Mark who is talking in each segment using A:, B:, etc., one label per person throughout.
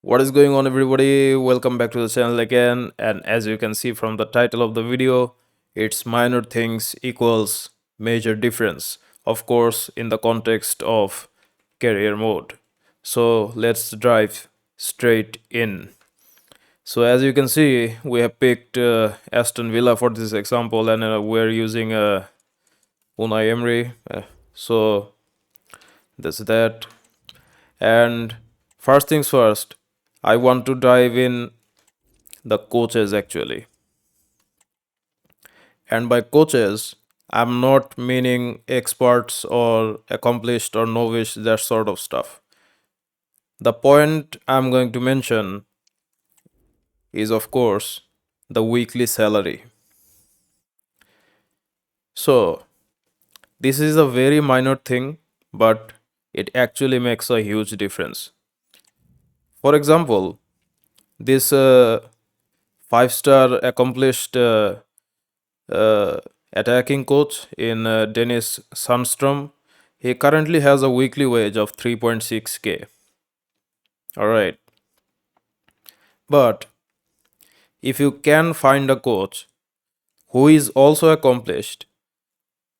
A: What is going on, everybody? Welcome back to the channel again. And as you can see from the title of the video, it's minor things equals major difference. Of course, in the context of career mode. So let's dive straight in. So as you can see, we have picked Aston Villa for this example, and we're using Unai Emery. So that's that. And first things first, I want to dive in the coaches actually. And by coaches, I'm not meaning experts or accomplished or novice, that sort of stuff. The point I'm going to mention is, of course, the weekly salary. So, this is a very minor thing, but it actually makes a huge difference. For example, this five-star accomplished uh, attacking coach in Dennis Sundstrom. He currently has a weekly wage of 3.6k. All right. But if you can find a coach who is also accomplished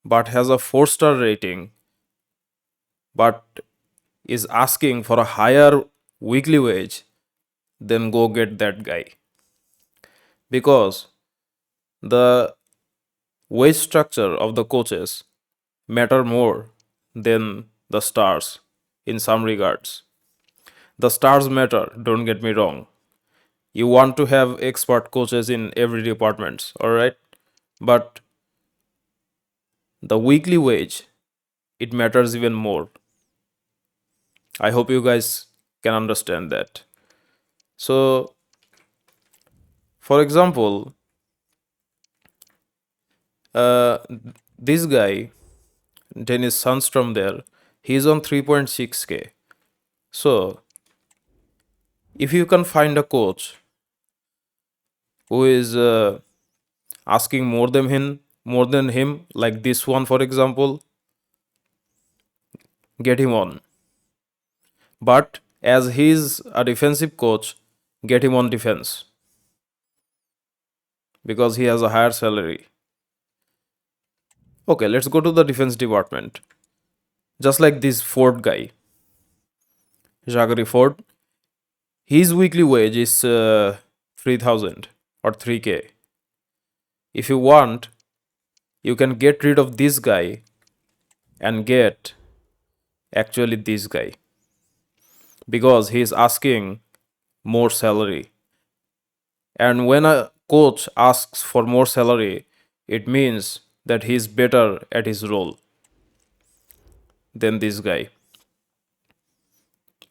A: but has a 4-star rating but is asking for a higher weekly wage, then go get that guy. Because the wage structure of the coaches matter more than the stars in some regards. The stars matter, don't get me wrong. You want to have expert coaches in every department, all right? But the weekly wage, it matters even more. I hope you guys can understand that. So, for example, uh, this guy, Dennis Sundstrom there, he's on 3.6k. So, if you can find a coach who is asking more than him, like this one, for example, get him on. But as he's a defensive coach, get him on defense because he has a higher salary. Okay, let's go to the defense department. Just like this Ford guy, Jaggery Ford, his weekly wage is 3,000 or 3k. If you want, you can get rid of this guy and get actually this guy because he is asking more salary. And when a coach asks for more salary, it means that he is better at his role than this guy.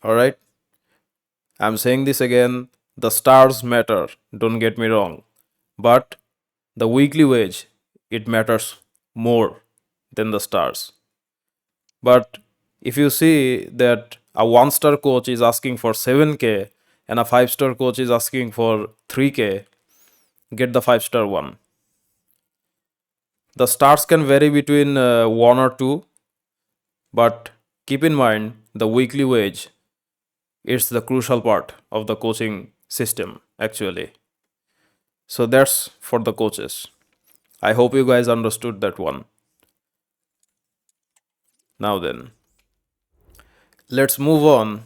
A: All right? I'm saying this again, the stars matter, don't get me wrong. But the weekly wage, it matters more than the stars. But if you see that a 1-star coach is asking for 7k and a 5-star coach is asking for 3k, get the 5-star one. The stars can vary between 1 or 2, but keep in mind the weekly wage, it's the crucial part of the coaching system actually. So that's for the coaches. I hope you guys understood that one. Now then, let's move on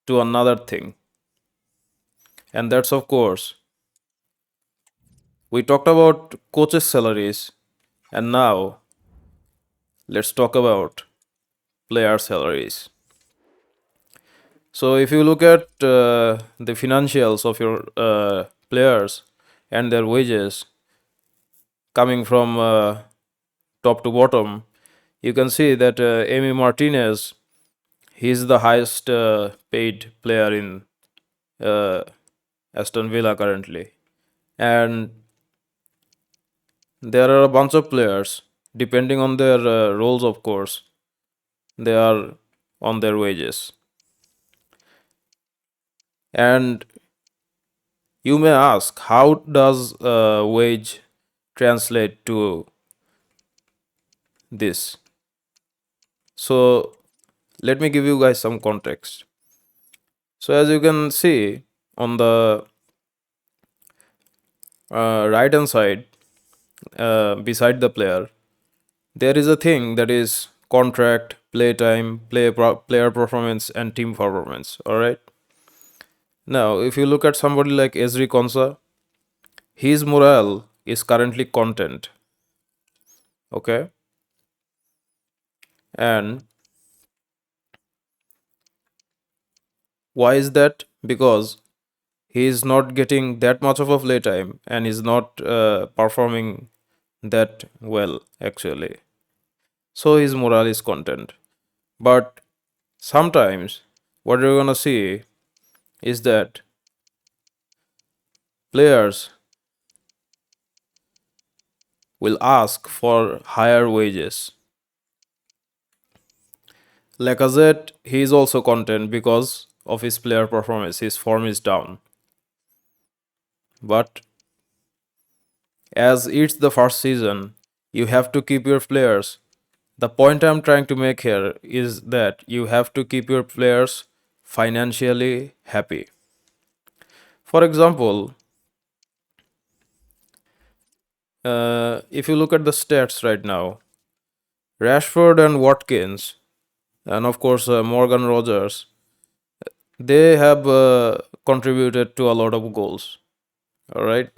A: to another thing. And that's, of course, we talked about coaches' salaries, and now let's talk about player salaries. So if you look at the financials of your players and their wages coming from top to bottom, you can see that Emi Martinez, he's the highest paid player in uh, Aston Villa currently. And there are a bunch of players, depending on their roles, of course, they are on their wages. And you may ask, how does wage translate to this? So let me give you guys some context. So as you can see on the right hand side, beside the player, there is a thing that is contract, play time, player performance, and team performance. All right. Now, if you look at somebody like Ezri Konsa, his morale is currently content. Okay. And why is that? Because he is not getting that much of a play time and is not performing that well, actually. So his morale is content. But sometimes what you're gonna see is that players will ask for higher wages. Lacazette, he is also content because of his player performance. His form is down. But as it's the first season, you have to keep your players. The point I'm trying to make here is that you have to keep your players financially happy. For example, if you look at the stats right now, Rashford and Watkins, and of course Morgan Rogers, they have contributed to a lot of goals. All right,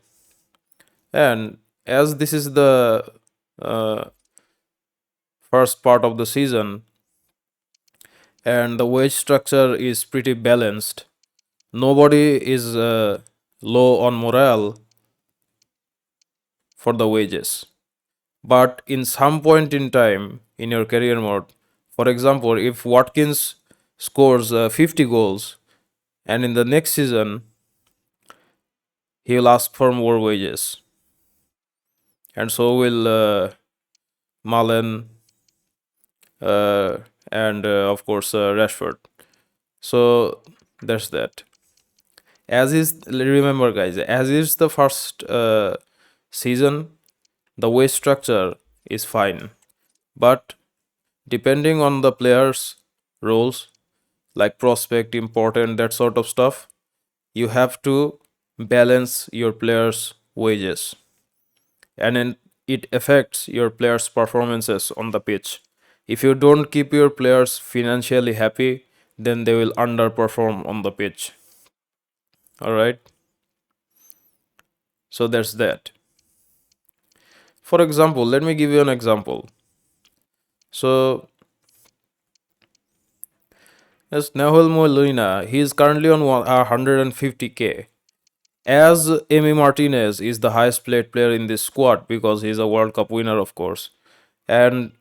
A: and as this is the uh, first part of the season, and the wage structure is pretty balanced, nobody is low on morale for the wages. But in some point in time in your career mode, for example, if Watkins scores 50 goals, and in the next season he will ask for more wages, and so will Malen, uh, and of course Rashford. So that's that. As is, remember guys, as is the first season, the wage structure is fine, but depending on the players' roles, like prospect, important, that sort of stuff, you have to balance your players' wages, and then it affects your players' performances on the pitch. If you don't keep your players financially happy, then they will underperform on the pitch. All right. So that's that. For example, let me give you an example. So, as Nahul Molina, he is currently on 150k. As Emi Martinez is the highest paid player in this squad because he is a World Cup winner, of course. And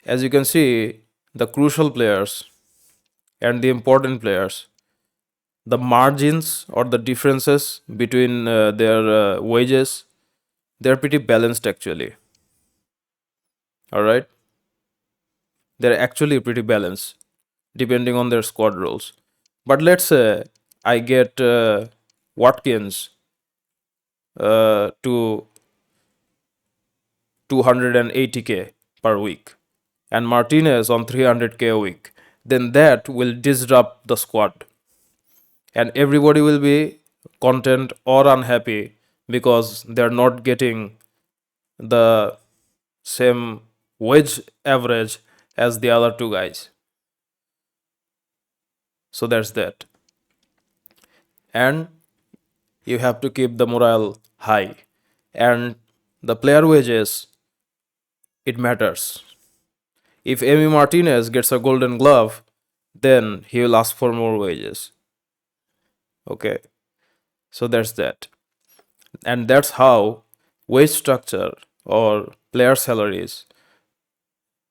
A: as you can see, the crucial players and the important players, the margins or the differences between their wages, they're pretty balanced actually. All right, they're actually pretty balanced depending on their squad roles. But let's say I get Watkins to 280k per week and Martinez on 300k a week, then that will disrupt the squad and everybody will be content or unhappy because they're not getting the same wage average as the other two guys. So that's that. And you have to keep the morale high. And the player wages, it matters. If Emi Martinez gets a golden glove, then he will ask for more wages. Okay, so that's that. And that's how wage structure or player salaries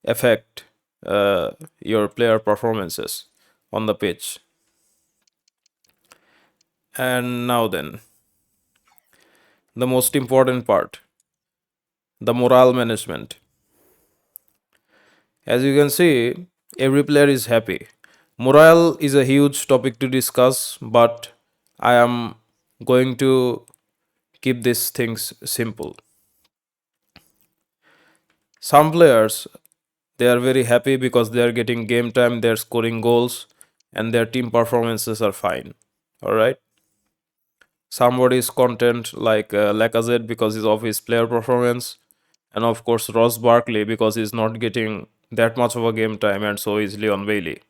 A: affect your player performances on the pitch. And now then, the most important part, the morale management. As you can see, every player is happy. Morale is a huge topic to discuss, but I am going to keep these things simple. Some players, they are very happy because they are getting game time, they are scoring goals, and their team performances are fine. All right. Somebody's content like Lacazette because of his player performance, and of course Ross Barkley because he's not getting that much of a game time, and so is Leon Bailey.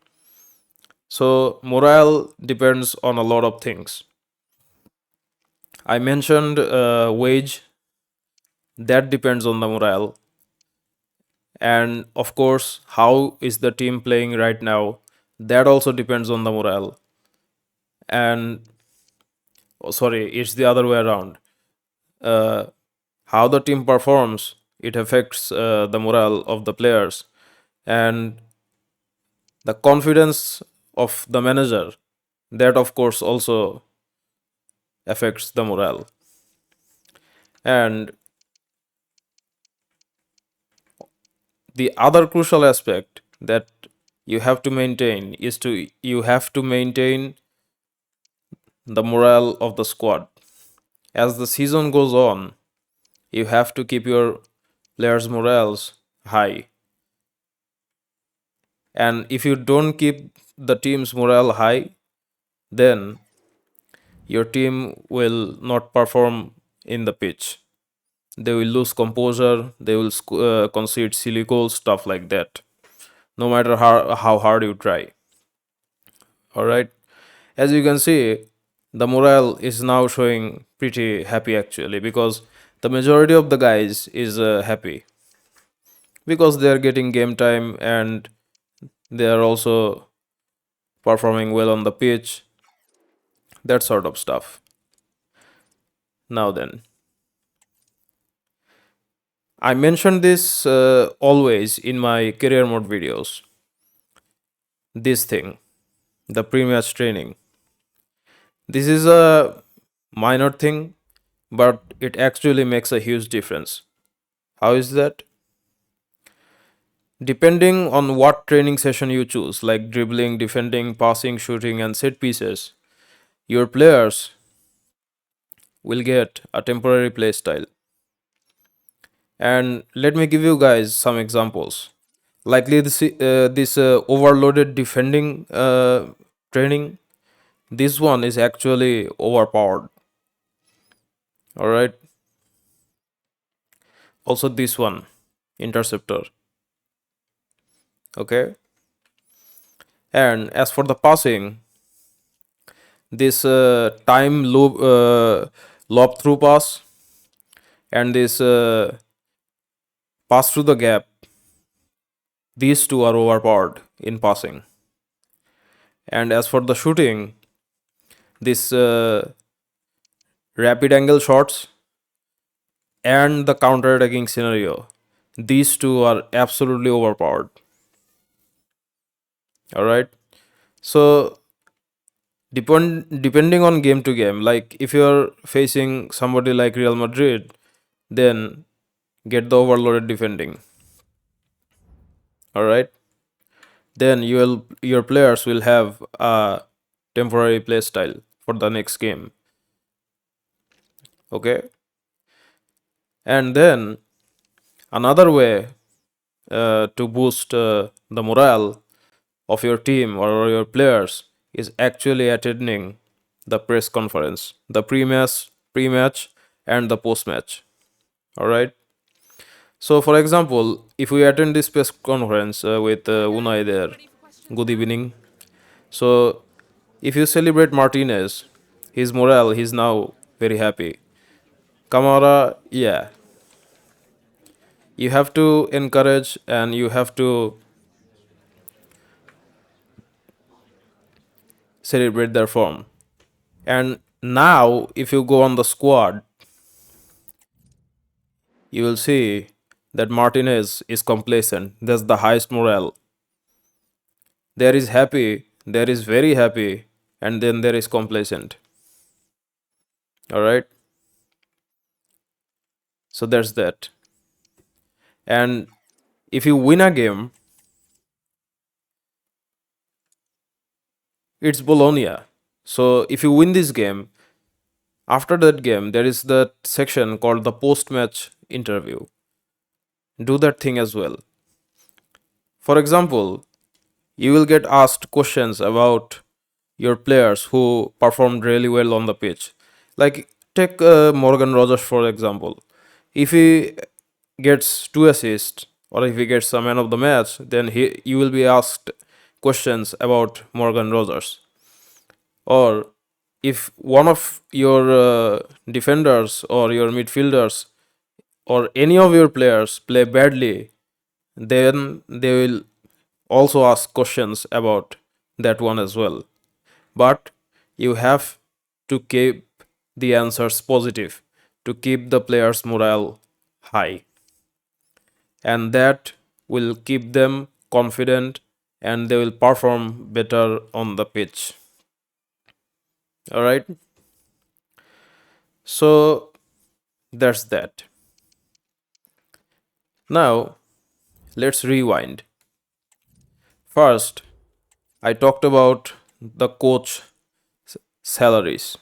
A: So morale depends on a lot of things. I mentioned wage, that depends on the morale, and of course how is the team playing right now, that also depends on the morale. And oh, sorry, it's the other way around. Uh, how the team performs, it affects the morale of the players, and the confidence of the manager, that of course also affects the morale. And the other crucial aspect that you have to maintain is to you have to maintain the morale of the squad. As the season goes on, you have to keep your players' morales high. And if you don't keep the team's morale high, then your team will not perform in the pitch. They will lose composure, they will concede silly goals, stuff like that, no matter how hard you try. All right. As you can see, the morale is now showing pretty happy actually, because the majority of the guys is happy because they are getting game time and they are also performing well on the pitch, that sort of stuff. Now then, I mentioned this always in my career mode videos. This thing, the pre-match training. This is a minor thing, but it actually makes a huge difference. How is that? Depending on what training session you choose, like dribbling, defending, passing, shooting, and set pieces, your players will get a temporary play style. And let me give you guys some examples. Likely, this overloaded defending training, this one is actually overpowered. All right. Also, this one, interceptor. Okay. And as for the passing, this lob through pass, and this pass through the gap, these two are overpowered in passing. And as for the shooting, this rapid angle shots and the counter attacking scenario, these two are absolutely overpowered. All right. So depending on game to game, like if you're facing somebody like Real Madrid, then get the overloaded defending. All right. Then your players will have a temporary play style for the next game. Okay. And then another way to boost the morale of your team or your players is actually attending the press conference, the pre-match, and the post-match. All right. So, for example, if we attend this press conference with Unai there, good evening. So, if you celebrate Martinez, his morale, he's now very happy. Kamara, yeah, you have to encourage and you have to celebrate their form. And now, if you go on the squad, you will see that Martinez is complacent. That's the highest morale. There is happy, there is very happy, and then there is complacent. All right. So there's that. And if you win a game, it's Bologna. So if you win this game, after that game, there is that section called the post match interview. Do that thing as well. For example, You will get asked questions about your players who performed really well on the pitch. Like, take Morgan Rogers for example. If he gets two assists or if he gets a man of the match, then you will be asked questions about Morgan Rogers. Or if one of your defenders or your midfielders or any of your players play badly, then they will also ask questions about that one as well. But you have to keep the answers positive to keep the players' morale high, and that will keep them confident and they will perform better on the pitch. All right, so that's that. Now let's rewind. First, I talked about the coach salaries.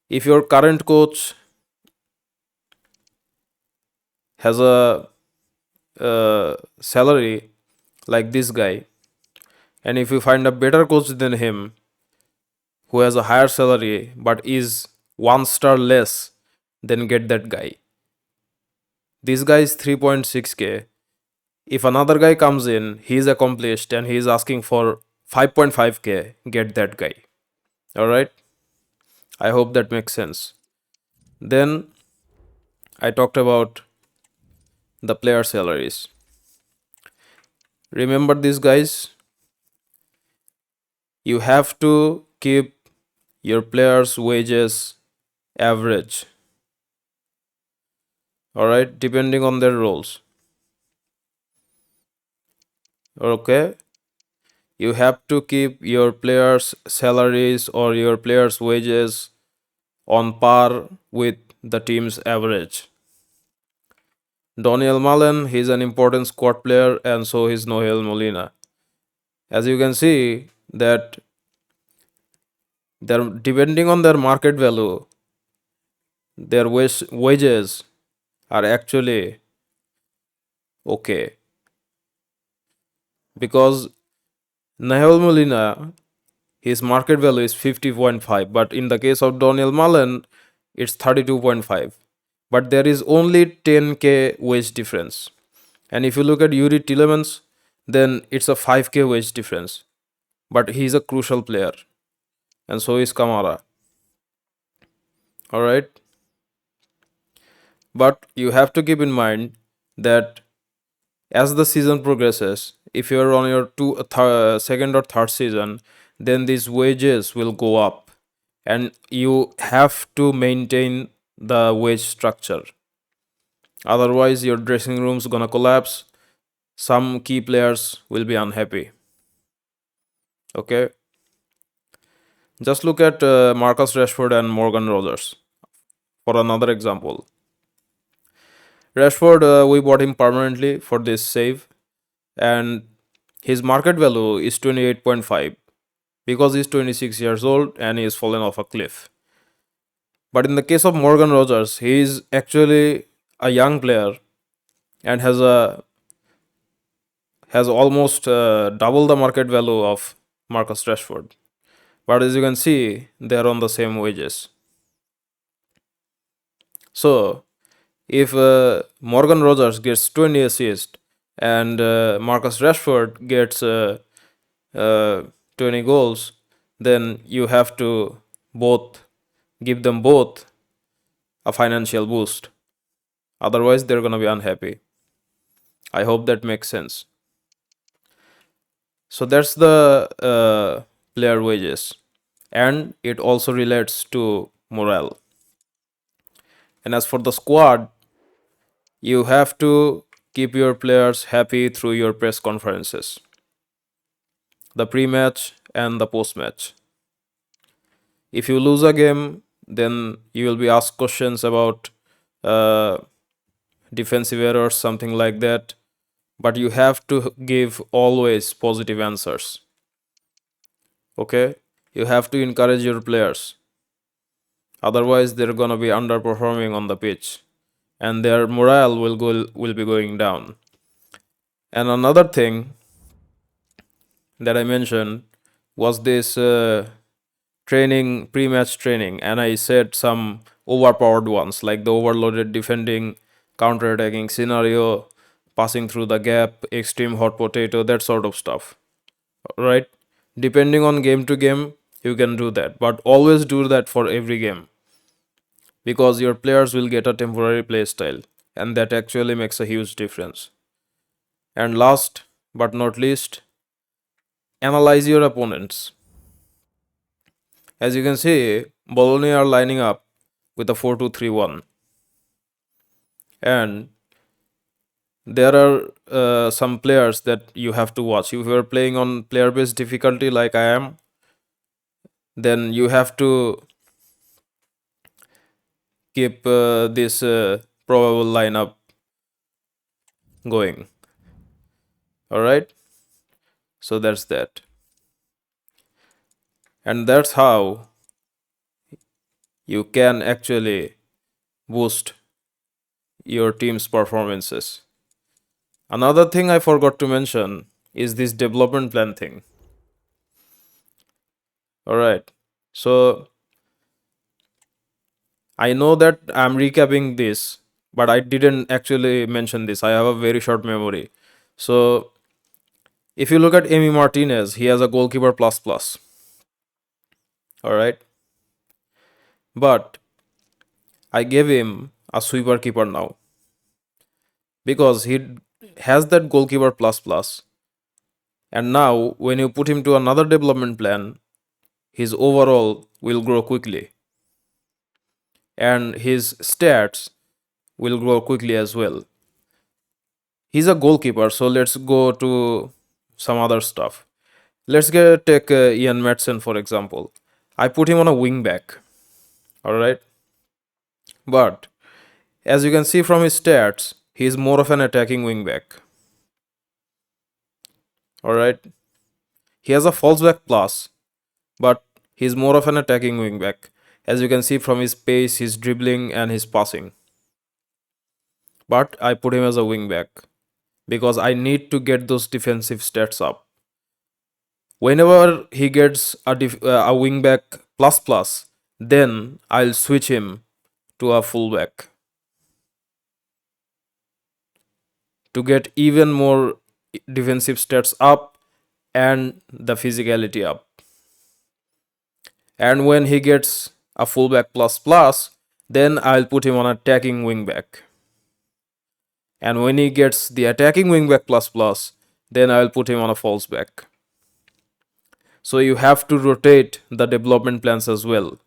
A: If your current coach has a salary like this guy, and if you find a better coach than him who has a higher salary but is one star less, then get that guy. This guy is 3.6k. If another guy comes in, he is accomplished and he is asking for 5.5k, get that guy. All right, I hope that makes sense. Then I talked about the player salaries. Remember these guys, you have to keep your players' wages average. All right, depending on their roles. Okay, you have to keep your players' salaries or your players' wages on par with the team's average. Daniel Malen, he's an important squad player, and so is Noel Molina. As you can see, that they're depending on their market value, their wages are actually okay, because Noel Molina, his market value is 50.5, but in the case of Daniel Malen, it's 32.5. But there is only 10k wage difference. And if you look at Yuri Tillemans, then it's a 5k wage difference. But he's a crucial player, and so is Kamara. All right. But you have to keep in mind that as the season progresses, if you're on your second or third season, then these wages will go up, and you have to maintain the wage structure. Otherwise, your dressing room's gonna collapse. Some key players will be unhappy. Okay, just look at Marcus Rashford and Morgan Rogers for another example. Rashford, we bought him permanently for this save, and his market value is 28.5 because he's 26 years old and he has fallen off a cliff. But in the case of Morgan Rogers, he is actually a young player and has almost double the market value of Marcus Rashford. But as you can see, they are on the same wages. So if Morgan Rogers gets 20 assists and Marcus Rashford gets 20 goals, then you have to both give them both a financial boost. Otherwise, they're going to be unhappy. I hope that makes sense. So that's the player wages, and it also relates to morale. And as for the squad, you have to keep your players happy through your press conferences, the pre-match and the post-match. If you lose a game, then you will be asked questions about uh, defensive errors, something like that. But you have to give always positive answers. Okay? You have to encourage your players. Otherwise, they're gonna be underperforming on the pitch, and their morale will be going down. And another thing, that I mentioned was this training, pre-match training, and I said some overpowered ones like the overloaded defending, counter-attacking scenario, passing through the gap, extreme hot potato, that sort of stuff. Right? Depending on game to game, you can do that, but always do that for every game because your players will get a temporary play style, and that actually makes a huge difference. And last but not least, analyze your opponents. As you can see, Bologna are lining up with a 4-2-3-1, and there are some players that you have to watch. If you are playing on player based difficulty like I am, then you have to keep this probable lineup going. All right, so that's that, and that's how you can actually boost your team's performances. Another thing I forgot to mention is this development plan thing. All right, so I know that I'm recapping this, but I didn't actually mention this. I have a very short memory. So if you look at Emi Martinez, he has a goalkeeper plus plus. All right, but I gave him a sweeper keeper now because he has that goalkeeper plus plus. And now, when you put him to another development plan, his overall will grow quickly and his stats will grow quickly as well. He's a goalkeeper, so let's go to some other stuff. Take Ian Madsen for example. I put him on a wing back, all right, but as you can see from his stats, he is more of an attacking wing back, all right. He has a false back plus, but he's more of an attacking wing back, as you can see from his pace, his dribbling, and his passing. But I put him as a wing back because I need to get those defensive stats up. Whenever he gets a wing back plus plus, then I'll switch him to a fullback to get even more defensive stats up and the physicality up. And when he gets a fullback plus plus, then I'll put him on attacking wingback. And when he gets the attacking wingback plus plus, then I'll put him on a false back. So you have to rotate the development plans as well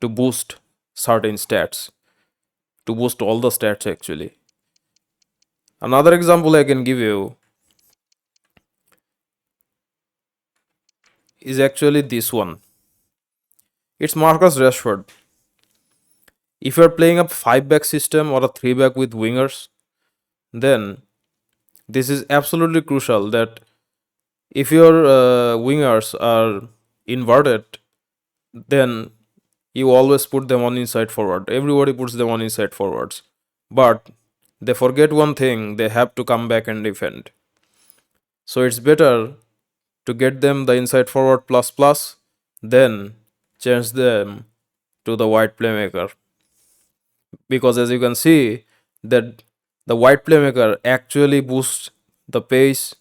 A: to boost certain stats, to boost all the stats actually. Another example I can give you is actually this one. It's Marcus Rashford. If you're playing a 5 back system or a 3 back with wingers, then this is absolutely crucial that if your wingers are inverted, then you always put them on inside forward. Everybody puts them on inside forwards. But they forget one thing, they have to come back and defend. So it's better to get them the inside forward plus plus, then change them to the wide playmaker. Because as you can see, that the wide playmaker actually boosts the pace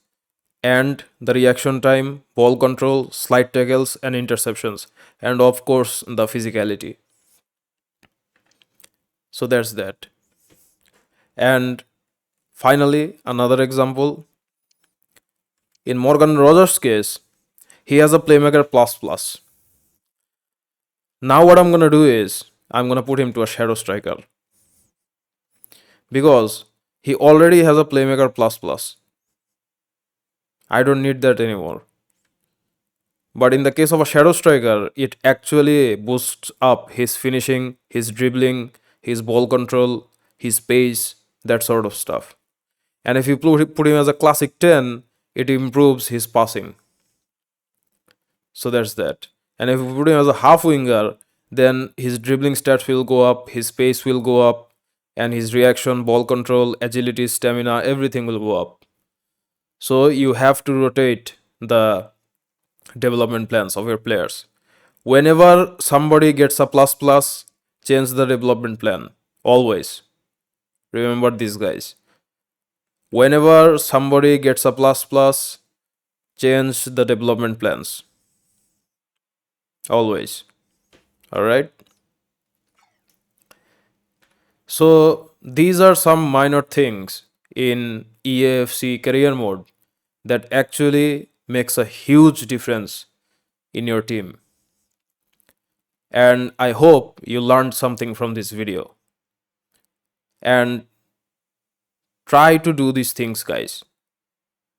A: and the reaction time, ball control, slide tackles, and interceptions, and of course, the physicality. So that's that. And finally, another example in Morgan Rogers' case, he has a playmaker plus plus. Now, what I'm gonna do is I'm gonna put him to a shadow striker because he already has a playmaker plus plus. I don't need that anymore. But in the case of a shadow striker, it actually boosts up his finishing, his dribbling, his ball control, his pace, that sort of stuff. And if you put him as a classic 10, it improves his passing. So that's that. And if you put him as a half winger, then his dribbling stats will go up, his pace will go up, and his reaction, ball control, agility, stamina, everything will go up. So you have to rotate the development plans of your players. Whenever somebody gets a plus plus, change the development plan. Always. Remember this, guys. Whenever somebody gets a plus plus, change the development plans. Always. All right. So these are some minor things in EAFC career mode that actually makes a huge difference in your team. And I hope you learned something from this video. And try to do these things, guys.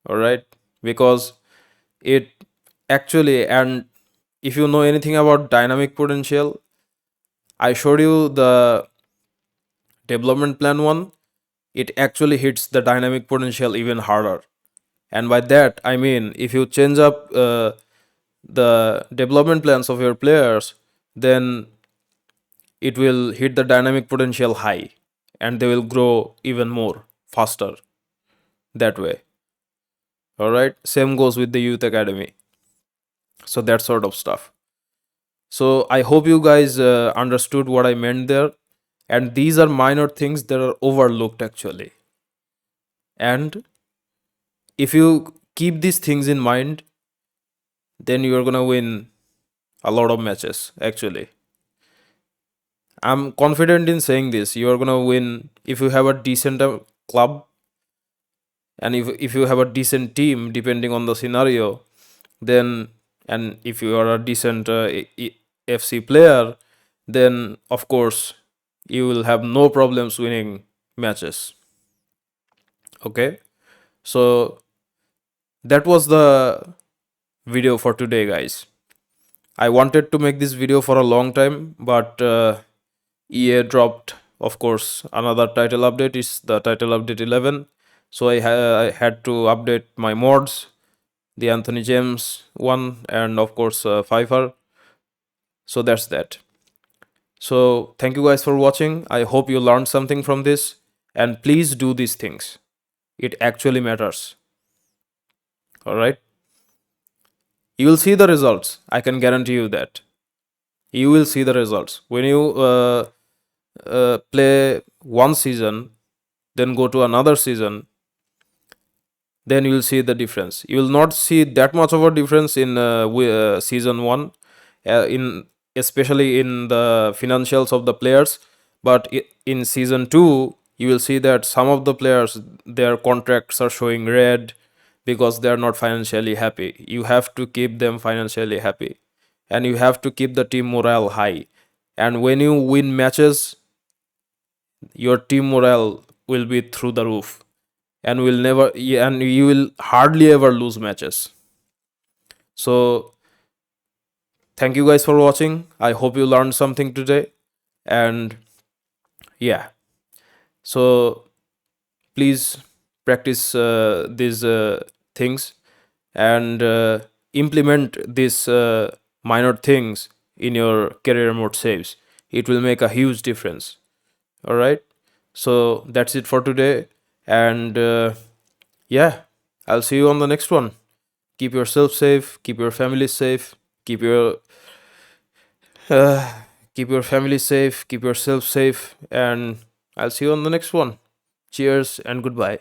A: All right? Because it actually, and if you know anything about dynamic potential, I showed you the development plan one. It actually hits the dynamic potential even harder. And by that, I mean, if you change up the development plans of your players, then it will hit the dynamic potential high and they will grow even more faster that way. All right. Same goes with the youth academy. So that sort of stuff. So I hope you guys understood what I meant there. And these are minor things that are overlooked actually. And if you keep these things in mind, then you're gonna win a lot of matches actually. I'm confident in saying this. You're gonna win if you have a decent club, and if you have a decent team, depending on the scenario, then, and if you are a decent FC player, then of course you will have no problems winning matches. Okay, so that was the video for today, guys. I wanted to make this video for a long time, but EA dropped, of course, another title update. Is the title update 11. So I had to update my mods, the Anthony James one, and of course Pfeiffer. So that's that. So thank you guys for watching. I hope you learned something from this, and please do these things. It actually matters. All right. You will see the results. I can guarantee you that. You will see the results when you play one season, then go to another season, then you will see the difference. You will not see that much of a difference in season one, in especially in the financials of the players. But in season two, you will see that some of the players, their contracts are showing red because they are not financially happy. You have to keep them financially happy, and you have to keep the team morale high. And when you win matches, your team morale will be through the roof, and will never, and you will hardly ever lose matches. So thank you guys for watching. I hope you learned something today. And yeah, so please practice these things, and implement these minor things in your career mode saves. It will make a huge difference. All right, so that's it for today. And yeah, I'll see you on the next one. Keep yourself safe, keep your family safe, keep your uh, keep your family safe, keep yourself safe, and I'll see you on the next one. Cheers and goodbye.